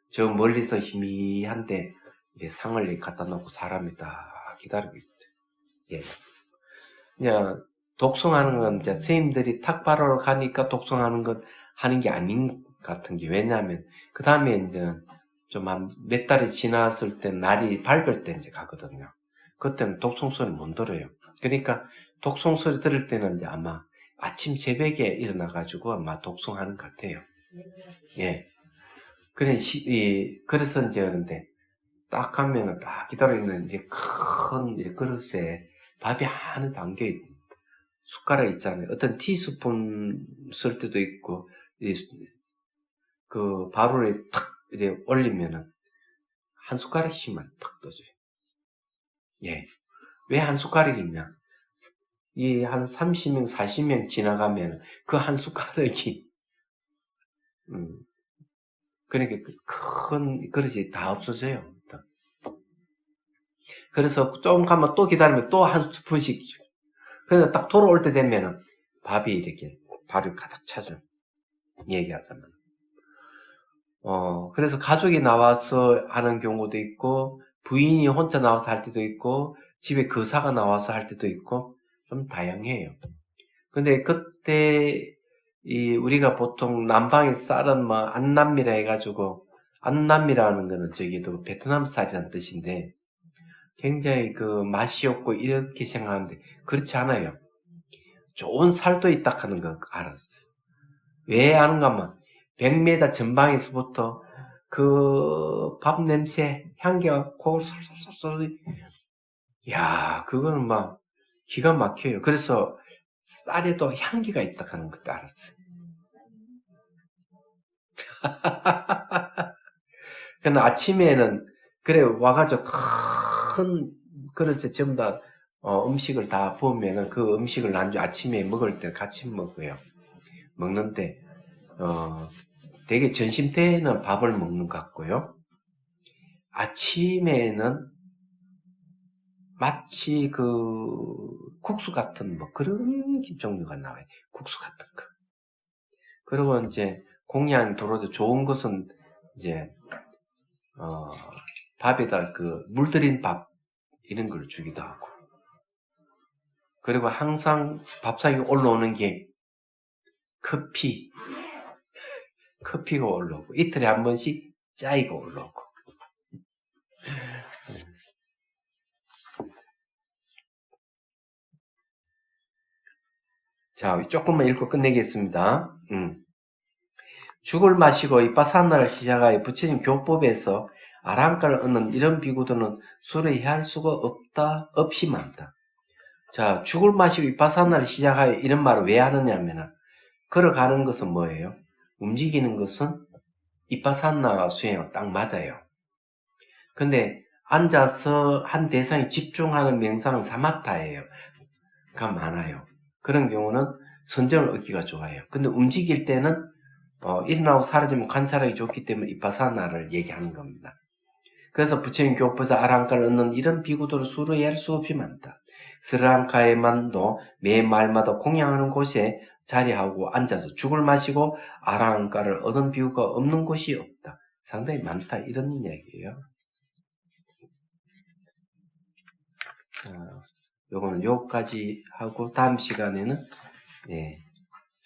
저 멀리서 희미한데 이제 상을 갖다 놓고 사람이 다 기다리고 있대. 예. 이제 독송하는 건 이제 선생님들이 탁발하러 가니까 독송하는 건 하는 게 아닌 것 같은 게 왜냐하면 그 다음에 이제 좀 한 몇 달이 지났을 때 날이 밝을 때 이제 가거든요. 그때는 독송 소리 못 들어요. 그러니까 독송 소리 들을 때는 이제 아마 아침 새벽에 일어나가지고 아마 독송하는 것 같아요. 예. 그래서 이제 그런데 딱 가면은 딱 기다리는 이제 큰 그릇에 밥이 하나 담겨 있고 숟가락 있잖아요. 어떤 티스푼 쓸 때도 있고 그 밥을 탁 이렇게 올리면은 한 숟가락씩만 탁 떠줘요. 예. 왜 한 숟가락이냐? 이 한 30명, 40명 지나가면 그 한 숟가락이 그러니까 큰 그릇이 다 없어져요. 그래서 조금 가면 또 기다리면 또 한 스푼씩. 그래서 딱 돌아올 때 되면은 밥이 이렇게 밥을 가득 차죠. 얘기하자면. 그래서 가족이 나와서 하는 경우도 있고, 부인이 혼자 나와서 할 때도 있고, 집에 거사가 나와서 할 때도 있고, 좀 다양해요. 근데 그때, 우리가 보통 남방의 쌀은 안남미라 해가지고, 안남미라는 거는 저기도 베트남 쌀이라는 뜻인데, 굉장히 그 맛이 없고 이렇게 생각하는데, 그렇지 않아요. 좋은 살도 있다 하는 거 알았어요. 왜 아는가 하면, 100m 전방에서부터 그 밥 냄새, 향기가 코 솔솔솔솔. 야, 그거는 막 기가 막혀요. 그래서 쌀에도 향기가 있다 하는 것도 알았어요. 그는 아침에는 그래 와가지고 큰 그릇에 전부 다 음식을 다 부으면은 그 음식을 나중에 아침에 먹을 때 같이 먹어요. 먹는데 되게 점심 때는 밥을 먹는 것 같고요. 아침에는 마치 그 국수 같은 그런 종류가 나와요. 국수 같은 거. 그리고 이제 공양 도로도 좋은 것은 이제 밥에다 그 물들인 밥 이런 걸 주기도 하고. 그리고 항상 밥상에 올라오는 게 커피가 올라오고 이틀에 한 번씩 짜이가 올라오고. 자, 조금만 읽고 끝내겠습니다. 죽을 마시고 이빠사나를 시작하여 부처님 교법에서 아랑가를 얻는 이런 비구들은 술을 해할 수가 없이 많다. 자, 죽을 마시고 이빠사나를 시작하여 이런 말을 왜 하느냐면은, 걸어가는 것은 뭐예요? 움직이는 것은 이빠사나 수행하고 딱 맞아요. 근데 앉아서 한 대상에 집중하는 명상은 사마타예요. 가 많아요. 그런 경우는 선정을 얻기가 좋아요. 근데 움직일 때는 일어나고 사라지면 관찰하기 좋기 때문에 이빠사나를 얘기하는 겁니다. 그래서 부처님 교법에서 아랑가를 얻는 이런 비구도를 수로할 수 없이 많다. 스리랑카에만도 매 말마다 공양하는 곳에 자리하고 앉아서 죽을 마시고 아랑가를 얻은 비구가 없는 곳이 없다. 상당히 많다. 이런 이야기예요. 요거는 요까지 하고 다음 시간에는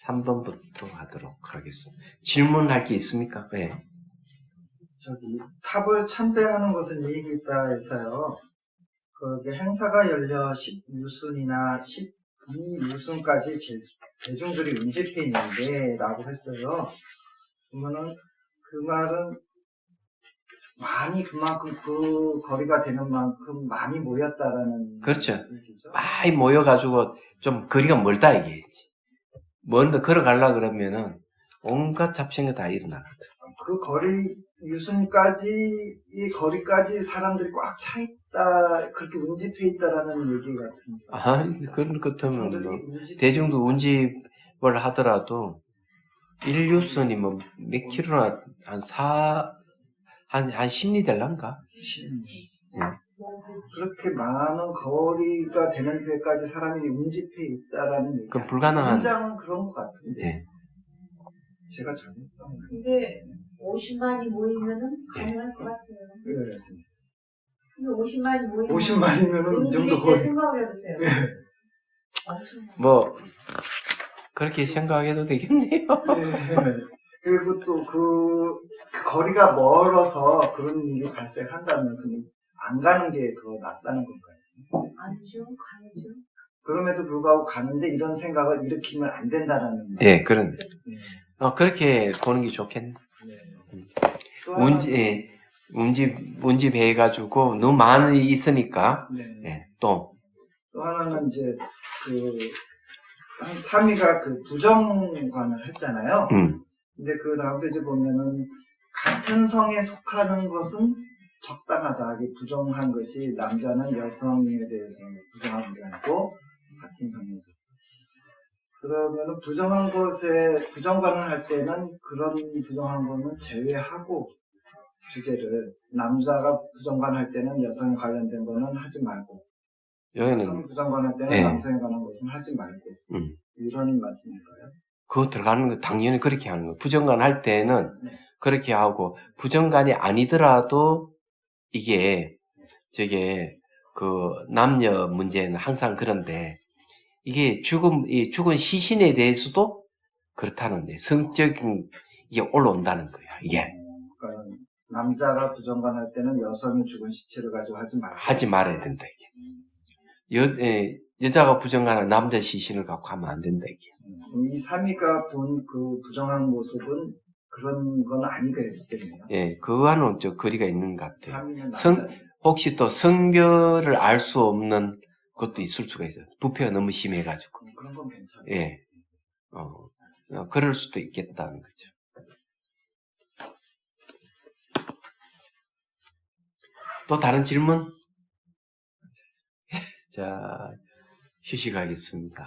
3번부터 하도록 하겠습니다. 질문할 게 있습니까? 네. 저기 탑을 참배하는 것은 이익이 있다 해서요. 그게 행사가 열려 10유순이나 12유순까지 대중들이 운집해 있는데 라고 했어요. 그러면은 그 말은 많이 그만큼 그 거리가 되는 만큼 많이 모였다라는 그렇죠. 얘기죠. 많이 모여가지고 좀 거리가 멀다 이게지. 먼데 걸어가려 그러면은 온갖 잡생이 다 일어나거든. 그 거리 유순까지 이 거리까지 사람들이 꽉 차 있다 그렇게 운집해 있다라는 얘기 같은데. 그런 것 같으면 대중들이 뭐 운집해 대중도 운집을 하더라도 1유선이 뭐 몇 킬로나 한 10리 될란가? 그렇게 많은 거리가 되는 데까지 사람이 운집해 있다라는 얘기. 그건 불가능한. 현장은 그런 것 같은데. 예. 제가 잘못했던 근데 50만이 모이면은 가능할 것 같아요. 그렇습니다. 근데 50만이 모이면 50만이면은 이 정도 때 거리. 생각을 해보세요. 네. 엄청나요. 뭐 그렇게 생각해도 되겠네요. 네. 그리고 또 그 거리가 멀어서 그런 일이 발생한다면서 안 가는 게 더 낫다는 건가요? 아니죠, 가야죠. 그럼에도 불구하고 가는데 이런 생각을 일으키면 안 된다는. 예, 그런. 네. 그렇게 보는 게 좋겠네. 네. 또 하나- 운집 해가지고 너무 많이 있으니까. 네. 예, 또. 또 하나는 이제 그 삼위가 그 부정관을 했잖아요. 근데 그 다음 페이지 보면은 같은 성에 속하는 것은 적당하다. 이게 부정한 것이 남자는 여성에 대해서 부정한 게 아니고 같은 성에. 그러면은 부정한 것에 부정관을 할 때는 그런 부정한 거는 제외하고 주제를 남자가 부정관할 때는 여성에 관련된 거는 하지 말고 여성 여기는 부정관할 때는 예. 남성에 관한 것은 하지 말고 이런 말씀일까요? 그거 들어가는 거 당연히 그렇게 하는 거예요. 부정관 할 때는 네. 그렇게 하고 부정관이 아니더라도 이게 저게 그 남녀 문제는 항상 그런데 이게 죽은 시신에 대해서도 그렇다는데 성적인 이게 올라온다는 거야. 이게 그러니까 남자가 부정관할 때는 여성이 죽은 시체를 가지고 하지 말고 하지 말아야 된다 이게. 여자가 부정관한 남자 시신을 갖고 하면 안 된다 이게. 이 삼위가 본 그 부정한 모습은 그런 건 아니기 때문에요. 예, 그거와는 좀 거리가 있는 것 같아요. 삼위는 혹시 또 성별을 알 수 없는 것도 있을 수가 있어요. 부패가 너무 심해가지고. 그런 건 괜찮아요. 예, 그럴 수도 있겠다는 거죠. 또 다른 질문? 자, 휴식하겠습니다.